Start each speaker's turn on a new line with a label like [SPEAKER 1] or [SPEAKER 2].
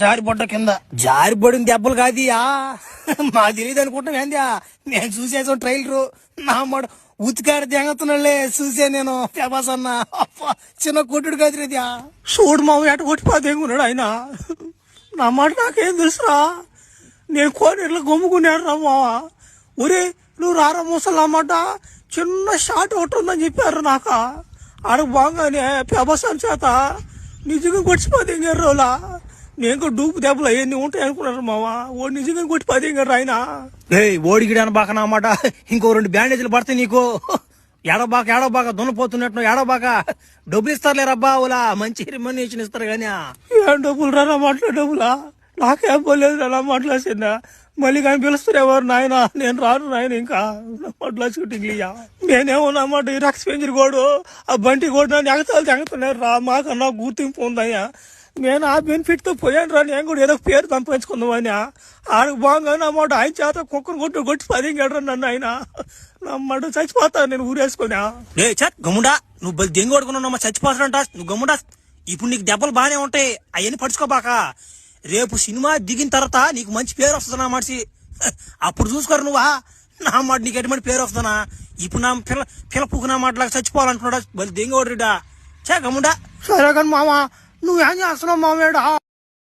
[SPEAKER 1] జారిపడ్డ కింద జారిపడిన దెబ్బలు కాదియా మా తెలియదు అనుకుంటాం ఏందియా నేను చూసేసాం ట్రైలరు నా మాట ఉతికాడు దెంగతున్నాళ్లే చూసే నేను ప్రభాస్ అన్న చిన్న కొట్టుడు కాదురేదియా చూడు మా ఎట కొట్టిపోతేంగున్నాడు ఆయన నా మాట నాకేం తెలుసురా నేను కోనేరులో గమ్ముకున్నాడు రా మావా ఒరే నువ్వు రారా ముసలు అన్నమాట చిన్న షాట్ ఒకటి ఉందని చెప్పారు నాక ఆడకు బాగానే ప్రభాస్ అని చేత నిజంగా కొట్టిపోతేంగారు రోలా నేను కూడా డూపు దెబ్బలు అవన్నీ ఉంటాయి అనుకున్నారు మావా ఓ నిజంగా కొట్టిపోతేంగారు ఆయన ఓడిగిడి అనబాక అన్నమాట ఇంకో 2 బ్యాండేజీలు పడతాయి నీకు ఏడబాక దున్నపోతున్నట్టు ఏడబాక డబ్బులు ఇస్తారులేరబ్బా ఓలా మంచి రెమ్యునరేషన్ ఇస్తారు కానీ ఏం డబ్బులు రా మాటలో డబ్బులా నాకేం పోలేదు రా మాట్లాడుతుందా మళ్ళీ కానీ పిలుస్తారు ఎవరు నాయన నేను రాను నాయన ఇంకా మాటలా షూటింగ్ ఇయ్యా నేనేమో అన్నమాట ఈ రక్స్ పెంజర్ గోడు ఆ బంటి గోడు నన్ను ఎగతాలు తెగుతున్నారు రా మాకన్నా గుర్తింపు ఉందయ్యా నేను ఆ బెనిఫిట్ తో పోయాను రా నేను కూడా ఏదో పేరు సంపాదించుకుందామని ఆడకు బాగానే అన్నమాట ఆయన చేత కుక్కను కొట్టి పదింగాడు నన్ను ఆయన నమ్మడు చచ్చిపోతాను నేను ఊరేసుకున్నా గమ్ముడా నువ్వు బలి దెంగి కొడుకున్నావు చచ్చిపోతాడంట నువ్వు గమ్ముడా ఇప్పుడు నీకు దెబ్బలు బాగానే ఉంటాయి అవన్నీ పడుచుకోబాక రేపు సినిమా దిగిన తర్వాత నీకు మంచి పేరు వస్తుందా మనిషి అప్పుడు చూసుకోరు నువ్వా నా మాట నీకు ఎటువంటి పేరు వస్తుందా ఇప్పుడు నా పిల్ల పువ్వు నా మాటలాగా చచ్చిపోవాలనుకున్నాడా బలి దెంగి కొడుడా గమ్ముడా సరే కానీ మామ నువ్వేం చేస్తున్నావు మామేడా